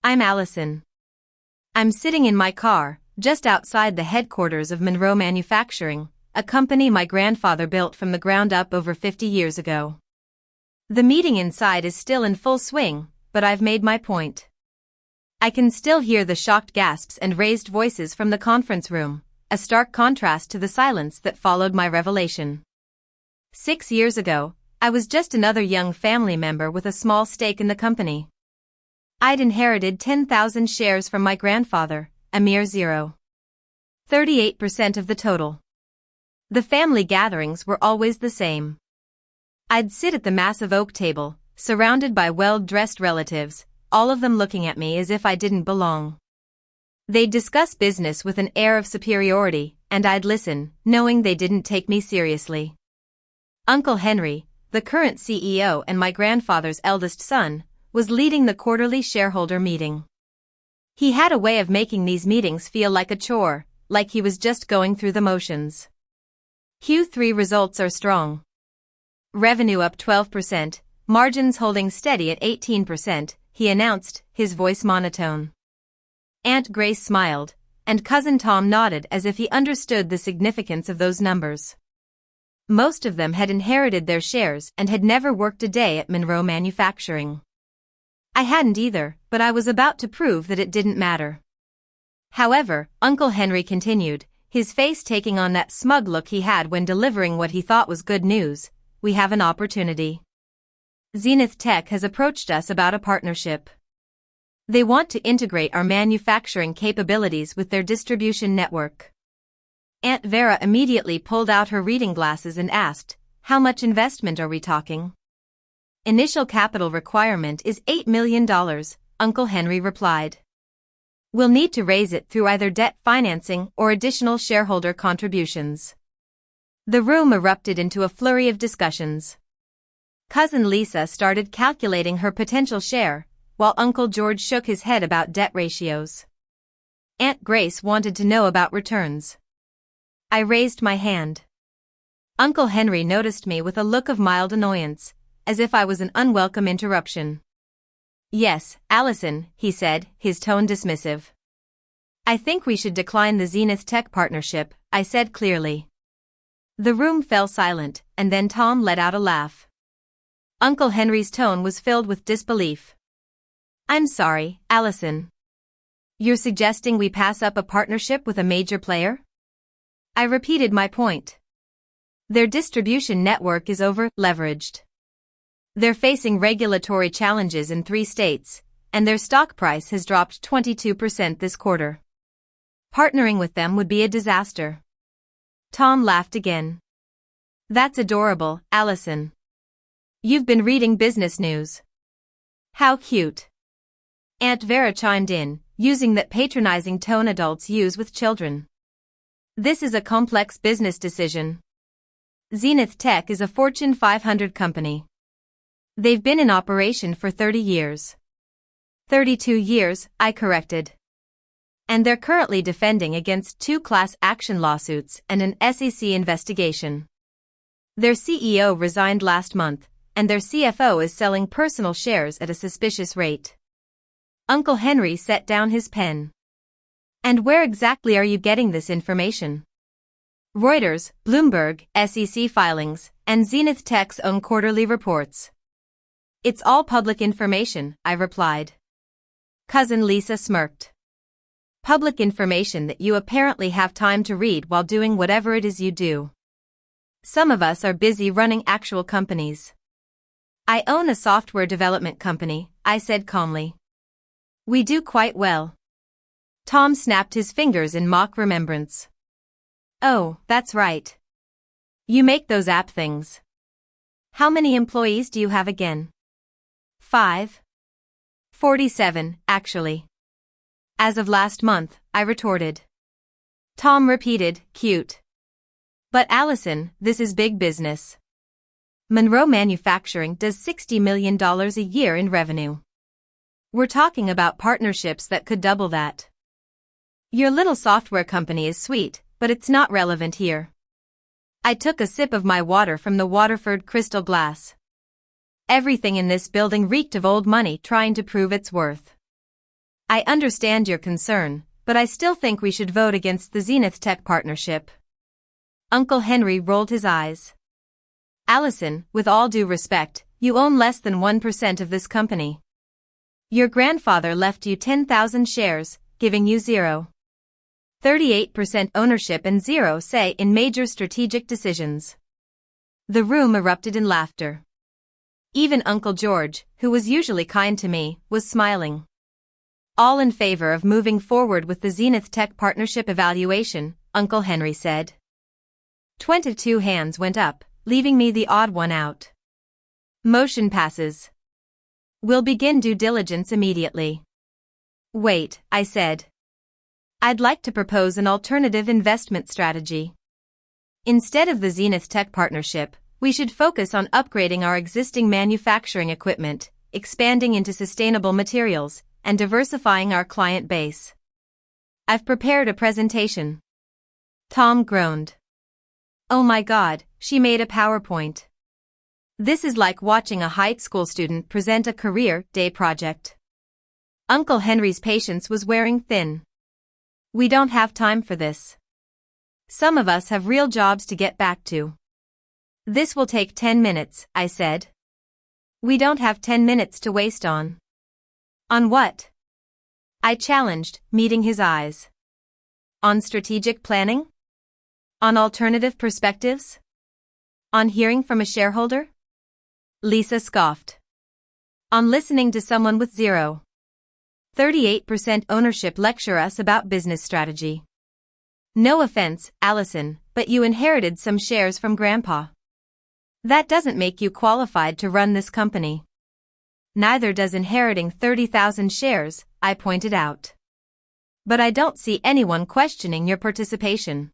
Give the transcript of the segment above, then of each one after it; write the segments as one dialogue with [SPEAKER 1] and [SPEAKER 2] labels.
[SPEAKER 1] I'm Allison. I'm sitting in my car, just outside the headquarters of Monroe Manufacturing, a company my grandfather built from the ground up over 50 years ago. The meeting inside is still in full swing, but I've made my point. I can still hear the shocked gasps and raised voices from the conference room, a stark contrast to the silence that followed my revelation. 6 years ago, I was just another young family member with a small stake in the company. I'd inherited 10,000 shares from my grandfather, a mere 0.38% of the total. The family gatherings were always the same. I'd sit at the massive oak table, surrounded by well-dressed relatives, all of them looking at me as if I didn't belong. They'd discuss business with an air of superiority, and I'd listen, knowing they didn't take me seriously. Uncle Henry, the current CEO and my grandfather's eldest son, was leading the quarterly shareholder meeting. He had a way of making these meetings feel like a chore, like he was just going through the motions. Q3 results are strong. Revenue up 12%, margins holding steady at 18%, he announced, his voice monotone. Aunt Grace smiled, and Cousin Tom nodded as if he understood the significance of those numbers. Most of them had inherited their shares and had never worked a day at Monroe Manufacturing. I hadn't either, but I was about to prove that it didn't matter. However, Uncle Henry continued, his face taking on that smug look he had when delivering what he thought was good news. We have an opportunity. Zenith Tech has approached us about a partnership. They want to integrate our manufacturing capabilities with their distribution network. Aunt Vera immediately pulled out her reading glasses and asked, "How much investment are we talking?" "Initial capital requirement is $8 million, Uncle Henry replied. "We'll need to raise it through either debt financing or additional shareholder contributions." The room erupted into a flurry of discussions. Cousin Lisa started calculating her potential share, while Uncle George shook his head about debt ratios. Aunt Grace wanted to know about returns. I raised my hand. Uncle Henry noticed me with a look of mild annoyance, as if I was an unwelcome interruption. "Yes, Allison," he said, his tone dismissive. "I think we should decline the Zenith Tech partnership," I said clearly. The room fell silent, and then Tom let out a laugh. Uncle Henry's tone was filled with disbelief. "I'm sorry, Allison. You're suggesting we pass up a partnership with a major player?" I repeated my point. Their distribution network is over-leveraged. They're facing regulatory challenges in 3 states, and their stock price has dropped 22% this quarter. Partnering with them would be a disaster. Tom laughed again. "That's adorable, Allison. You've been reading business news." "How cute." Aunt Vera chimed in, using that patronizing tone adults use with children. "This is a complex business decision. Zenith Tech is a Fortune 500 company. They've been in operation for 30 years. 32 years, I corrected. And they're currently defending against 2 class action lawsuits and an SEC investigation. Their CEO resigned last month, and their CFO is selling personal shares at a suspicious rate." Uncle Henry set down his pen. "And where exactly are you getting this information?" "Reuters, Bloomberg, SEC filings, and Zenith Tech's own quarterly reports." "It's all public information," I replied. Cousin Lisa smirked. "Public information that you apparently have time to read while doing whatever it is you do. Some of us are busy running actual companies." "I own a software development company," I said calmly. "We do quite well." Tom snapped his fingers in mock remembrance. "Oh, that's right. You make those app things. How many employees do you have again?" 5. 47, actually. "As of last month," I retorted. Tom repeated, "Cute. But Allison, this is big business. Monroe Manufacturing does $60 million a year in revenue. We're talking about partnerships that could double that. Your little software company is sweet, but it's not relevant here." I took a sip of my water from the Waterford crystal glass. Everything in this building reeked of old money trying to prove its worth. I understand your concern, but I still think we should vote against the Zenith Tech partnership. Uncle Henry rolled his eyes. Allison, with all due respect, you own less than 1% of this company. Your grandfather left you 10,000 shares, giving you 0.38% ownership and zero say in major strategic decisions. The room erupted in laughter. Even Uncle George, who was usually kind to me, was smiling. All in favor of moving forward with the Zenith Tech partnership evaluation, Uncle Henry said. 22 hands went up, leaving me the odd one out. Motion passes. We'll begin due diligence immediately. Wait, I said. I'd like to propose an alternative investment strategy. Instead of the Zenith Tech partnership, we should focus on upgrading our existing manufacturing equipment, expanding into sustainable materials, and diversifying our client base. I've prepared a presentation. Tom groaned. Oh my God, she made a PowerPoint. This is like watching a high school student present a career day project. Uncle Henry's patience was wearing thin. We don't have time for this. Some of us have real jobs to get back to. This will take 10 minutes, I said. We don't have 10 minutes to waste on. On what? I challenged, meeting his eyes. On strategic planning? On alternative perspectives? On hearing from a shareholder? Lisa scoffed. On listening to someone with 0.38% ownership lecture us about business strategy. No offense, Allison, but you inherited some shares from Grandpa. That doesn't make you qualified to run this company. Neither does inheriting 30,000 shares, I pointed out. But I don't see anyone questioning your participation.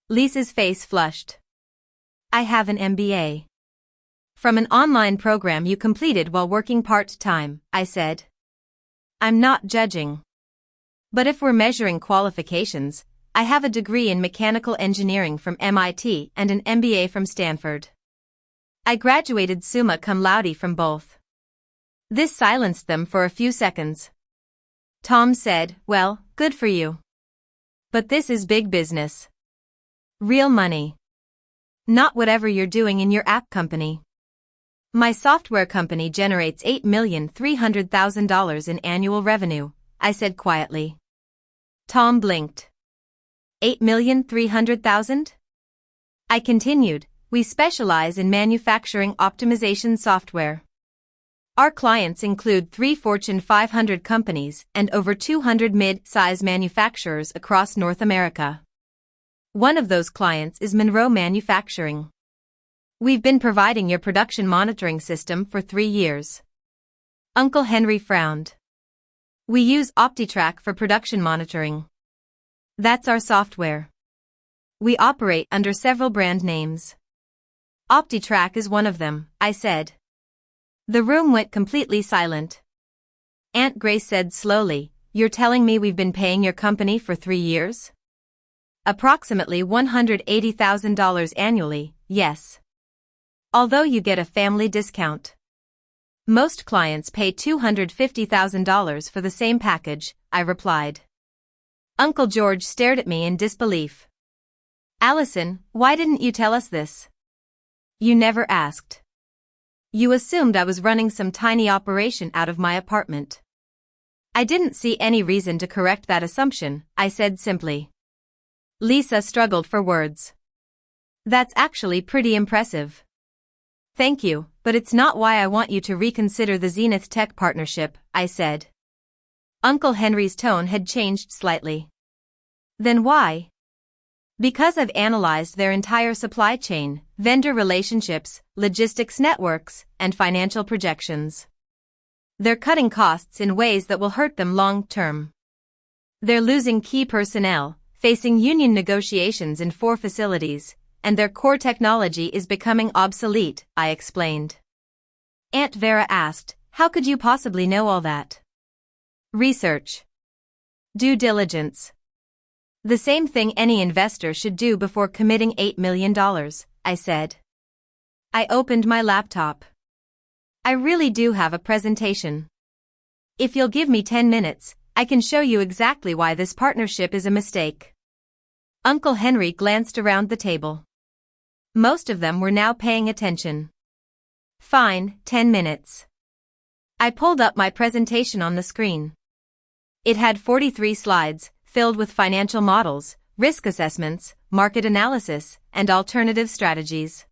[SPEAKER 1] Lisa's face flushed. I have an MBA. From an online program you completed while working part-time, I said. I'm not judging. But if we're measuring qualifications, I have a degree in mechanical engineering from MIT and an MBA from Stanford. I graduated summa cum laude from both. This silenced them for a few seconds. Tom said, well, good for you. But this is big business. Real money. Not whatever you're doing in your app company. My software company generates $8,300,000 in annual revenue, I said quietly. Tom blinked. $8,300,000? I continued, we specialize in manufacturing optimization software. Our clients include 3 Fortune 500 companies and over 200 mid-size manufacturers across North America. One of those clients is Monroe Manufacturing. We've been providing your production monitoring system for 3 years. Uncle Henry frowned. We use OptiTrack for production monitoring. That's our software. We operate under several brand names. OptiTrack is one of them, I said. The room went completely silent. Aunt Grace said slowly, you're telling me we've been paying your company for 3 years? Approximately $180,000 annually, yes. Although you get a family discount. Most clients pay $250,000 for the same package, I replied. Uncle George stared at me in disbelief. Allison, why didn't you tell us this? You never asked. You assumed I was running some tiny operation out of my apartment. I didn't see any reason to correct that assumption, I said simply. Lisa struggled for words. That's actually pretty impressive. Thank you, but it's not why I want you to reconsider the Zenith Tech partnership, I said. Uncle Henry's tone had changed slightly. Then why? Because I've analyzed their entire supply chain, vendor relationships, logistics networks, and financial projections. They're cutting costs in ways that will hurt them long term. They're losing key personnel, facing union negotiations in 4 facilities, and their core technology is becoming obsolete, I explained. Aunt Vera asked, how could you possibly know all that? Research. Due diligence. The same thing any investor should do before committing $8 million, I said. I opened my laptop. I really do have a presentation. If you'll give me 10 minutes, I can show you exactly why this partnership is a mistake. Uncle Henry glanced around the table. Most of them were now paying attention. Fine, 10 minutes. I pulled up my presentation on the screen. It had 43 slides, filled with financial models, risk assessments, market analysis, and alternative strategies.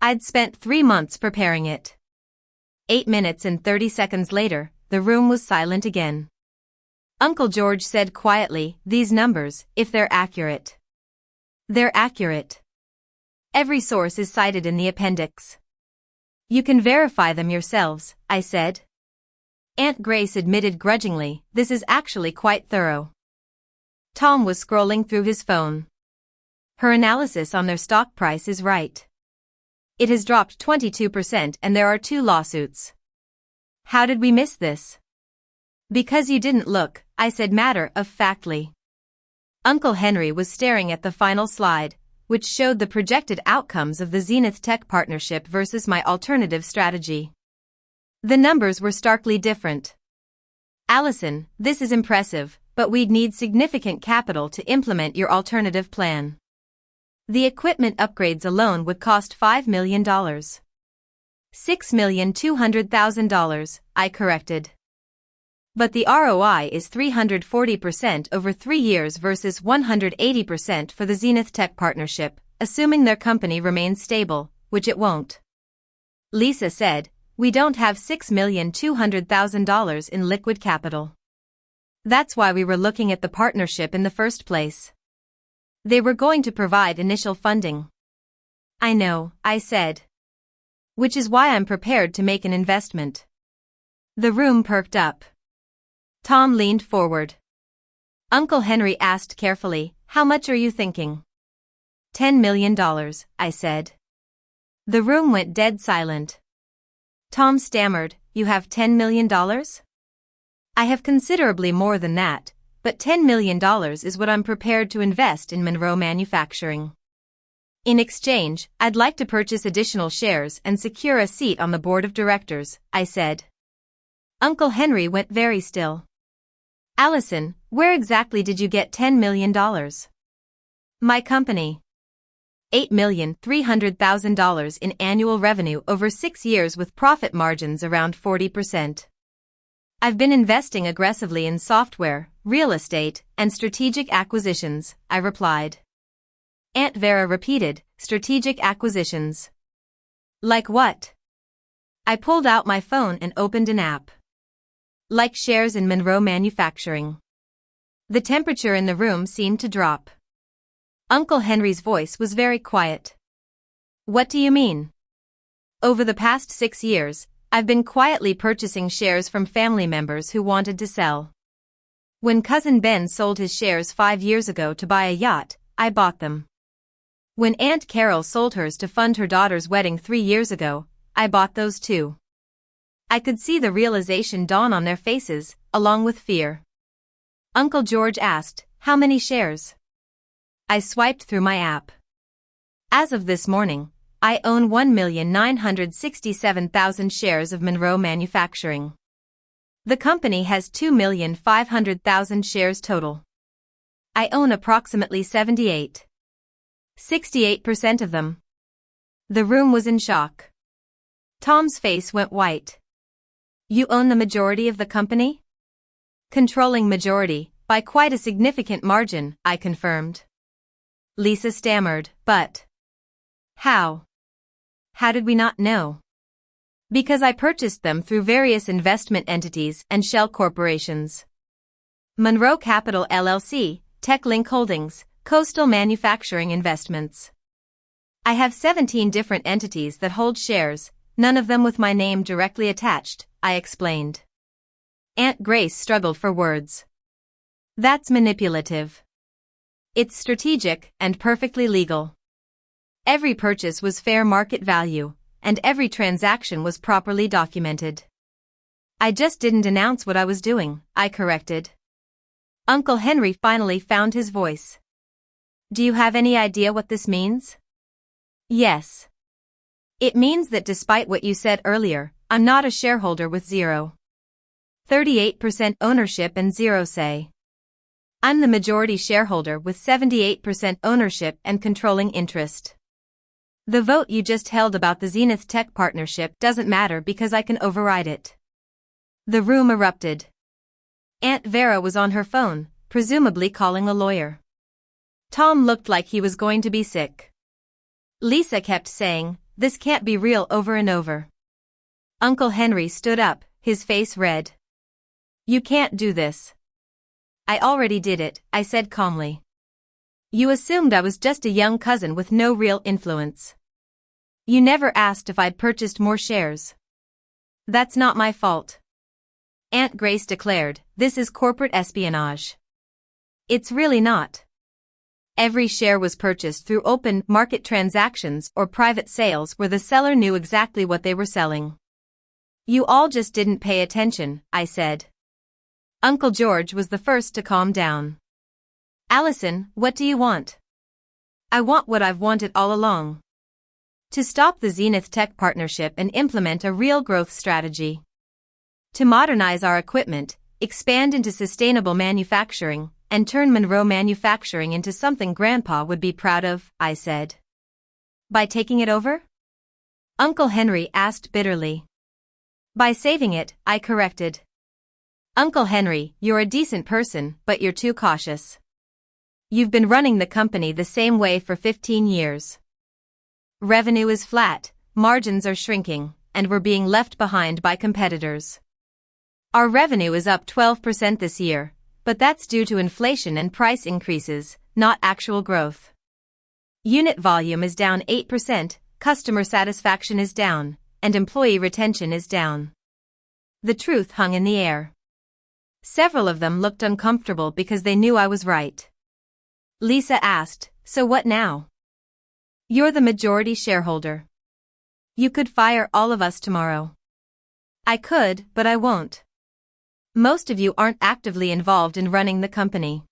[SPEAKER 1] I'd spent 3 months preparing it. 8 minutes and 30 seconds later, the room was silent again. Uncle George said quietly, "These numbers, if they're accurate." "They're accurate. Every source is cited in the appendix." "You can verify them yourselves," I said. Aunt Grace admitted grudgingly, "This is actually quite thorough." Tom was scrolling through his phone. "Her analysis on their stock price is right. It has dropped 22% and there are 2 lawsuits." "How did we miss this?" "Because you didn't look," I said matter-of-factly. Uncle Henry was staring at the final slide, which showed the projected outcomes of the Zenith Tech partnership versus my alternative strategy. The numbers were starkly different. "Allison, this is impressive, but we'd need significant capital to implement your alternative plan. The equipment upgrades alone would cost $5 million. $6,200,000, I corrected. "But the ROI is 340% over 3 years versus 180% for the Zenith Tech partnership, assuming their company remains stable, which it won't." Lisa said, "We don't have $6,200,000 in liquid capital. That's why we were looking at the partnership in the first place. They were going to provide initial funding." "I know," I said. "Which is why I'm prepared to make an investment." The room perked up. Tom leaned forward. Uncle Henry asked carefully, "How much are you thinking?" $10 million, I said. The room went dead silent. Tom stammered, "You have $10 million? "I have considerably more than that, but $10 million is what I'm prepared to invest in Monroe Manufacturing. In exchange, I'd like to purchase additional shares and secure a seat on the board of directors," I said. Uncle Henry went very still. "Allison, where exactly did you get $10 million? "My company. $8,300,000 in annual revenue over 6 years with profit margins around 40%. I've been investing aggressively in software, real estate, and strategic acquisitions," I replied. Aunt Vera repeated, "Strategic acquisitions. Like what?" I pulled out my phone and opened an app. "Like shares in Monroe Manufacturing." The temperature in the room seemed to drop. Uncle Henry's voice was very quiet. "What do you mean?" "Over the past 6 years, I've been quietly purchasing shares from family members who wanted to sell. When Cousin Ben sold his shares 5 years ago to buy a yacht, I bought them. When Aunt Carol sold hers to fund her daughter's wedding 3 years ago, I bought those too." I could see the realization dawn on their faces, along with fear. Uncle George asked, "How many shares?" I swiped through my app. "As of this morning, I own 1,967,000 shares of Monroe Manufacturing. The company has 2,500,000 shares total. I own approximately 68% of them." The room was in shock. Tom's face went white. "You own the majority of the company?" "Controlling majority, by quite a significant margin," I confirmed. Lisa stammered, "But how? How did we not know?" "Because I purchased them through various investment entities and shell corporations. Monroe Capital LLC, TechLink Holdings, Coastal Manufacturing Investments. I have 17 different entities that hold shares, none of them with my name directly attached," I explained. Aunt Grace struggled for words. "That's manipulative. It's strategic and perfectly legal. Every purchase was fair market value, and every transaction was properly documented. I just didn't announce what I was doing," I corrected. Uncle Henry finally found his voice. "Do you have any idea what this means?" "Yes. It means that despite what you said earlier, I'm not a shareholder with zero 38% ownership and 0 say. I'm the majority shareholder with 78% ownership and controlling interest. The vote you just held about the Zenith Tech partnership doesn't matter because I can override it. The room erupted. Aunt Vera was on her phone, presumably calling a lawyer. Tom looked like he was going to be sick. Lisa kept saying, "This can't be real," over and over. Uncle Henry stood up, his face red. "You can't do this." "I already did it," I said calmly. "You assumed I was just a young cousin with no real influence. You never asked if I'd purchased more shares." "That's not my fault," Aunt Grace declared. "This is corporate espionage." "It's really not. Every share was purchased through open market transactions or private sales where the seller knew exactly what they were selling." "You all just didn't pay attention," I said. Uncle George was the first to calm down. "Allison, what do you want?" "I want what I've wanted all along. To stop the Zenith Tech partnership and implement a real growth strategy. To modernize our equipment, expand into sustainable manufacturing, and turn Monroe Manufacturing into something Grandpa would be proud of," I said. "By taking it over?" Uncle Henry asked bitterly. "By saving it," I corrected. "Uncle Henry, you're a decent person, but you're too cautious. You've been running the company the same way for 15 years. Revenue is flat, margins are shrinking, and we're being left behind by competitors. Our revenue is up 12% this year, but that's due to inflation and price increases, not actual growth. Unit volume is down 8%, customer satisfaction is down, and employee retention is down." The truth hung in the air. Several of them looked uncomfortable because they knew I was right. Lisa asked, "So what now?" "You're the majority shareholder. You could fire all of us tomorrow." "I could, but I won't. Most of you aren't actively involved in running the company.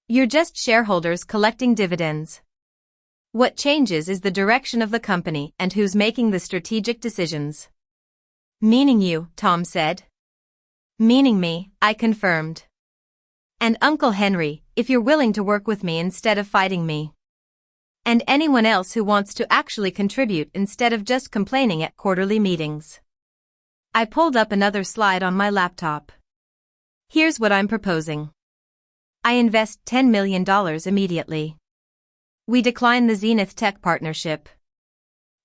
[SPEAKER 1] You're just shareholders collecting dividends. What changes is the direction of the company and who's making the strategic decisions." "Meaning you," Tom said. "Meaning me," I confirmed. "And Uncle Henry, if you're willing to work with me instead of fighting me. And anyone else who wants to actually contribute instead of just complaining at quarterly meetings." I pulled up another slide on my laptop. "Here's what I'm proposing. I invest $10 million immediately. We decline the Zenith Tech partnership.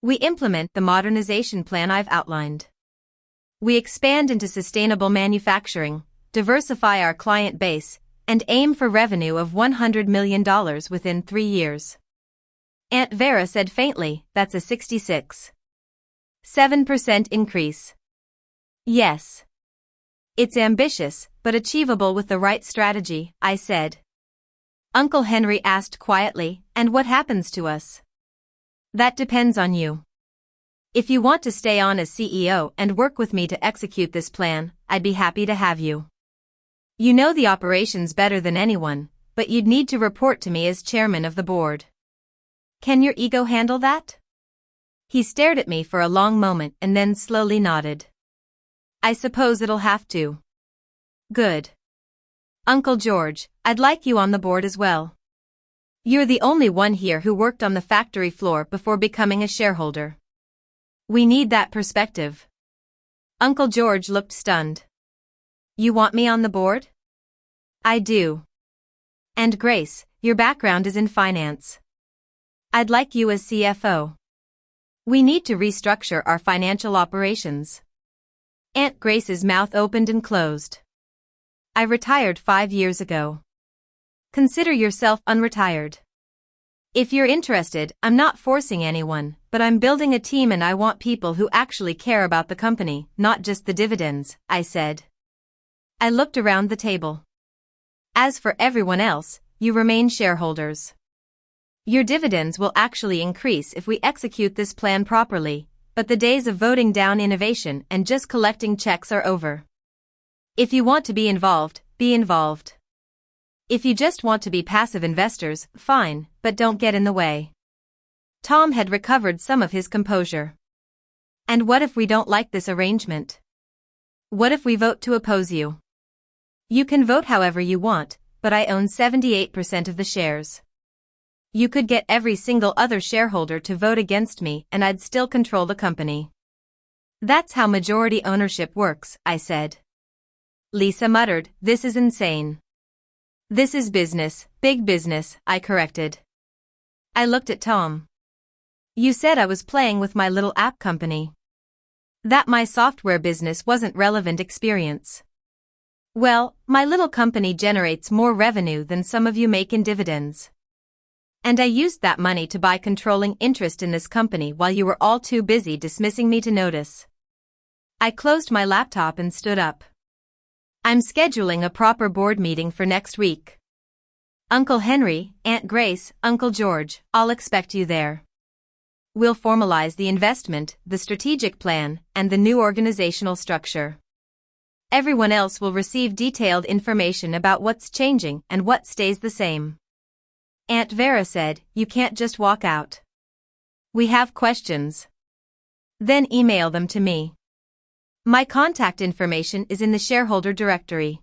[SPEAKER 1] We implement the modernization plan I've outlined. We expand into sustainable manufacturing, diversify our client base, and aim for revenue of $100 million within 3 years." Aunt Vera said faintly, "That's a 66.7% increase." "Yes. It's ambitious, but achievable with the right strategy," I said. Uncle Henry asked quietly, "And what happens to us?" "That depends on you. If you want to stay on as CEO and work with me to execute this plan, I'd be happy to have you. You know the operations better than anyone, but you'd need to report to me as chairman of the board. Can your ego handle that?" He stared at me for a long moment and then slowly nodded. "I suppose it'll have to." "Good. Uncle George, I'd like you on the board as well. You're the only one here who worked on the factory floor before becoming a shareholder. We need that perspective." Uncle George looked stunned. "You want me on the board?" "I do. And Grace, your background is in finance. I'd like you as CFO. We need to restructure our financial operations." Aunt Grace's mouth opened and closed. "I retired 5 years ago. Consider yourself unretired. If you're interested, I'm not forcing anyone, but I'm building a team and I want people who actually care about the company, not just the dividends," I said. I looked around the table. "As for everyone else, you remain shareholders. Your dividends will actually increase if we execute this plan properly, but the days of voting down innovation and just collecting checks are over. If you want to be involved, be involved. If you just want to be passive investors, fine, but don't get in the way." Tom had recovered some of his composure. "And what if we don't like this arrangement?" What if we vote to oppose you? You can vote however you want, but I own 78% of the shares. You could get every single other shareholder to vote against me and I'd still control the company. That's how majority ownership works, I said. Lisa muttered, this is insane. This is business, big business, I corrected. I looked at Tom. You said I was playing with my little app company. That my software business wasn't relevant experience. Well, my little company generates more revenue than some of you make in dividends. And I used that money to buy controlling interest in this company while you were all too busy dismissing me to notice. I closed my laptop and stood up. I'm scheduling a proper board meeting for next week. Uncle Henry, Aunt Grace, Uncle George, I'll expect you there. We'll formalize the investment, the strategic plan, and the new organizational structure. Everyone else will receive detailed information about what's changing and what stays the same. Aunt Vera said, you can't just walk out. We have questions. Then email them to me. My contact information is in the shareholder directory.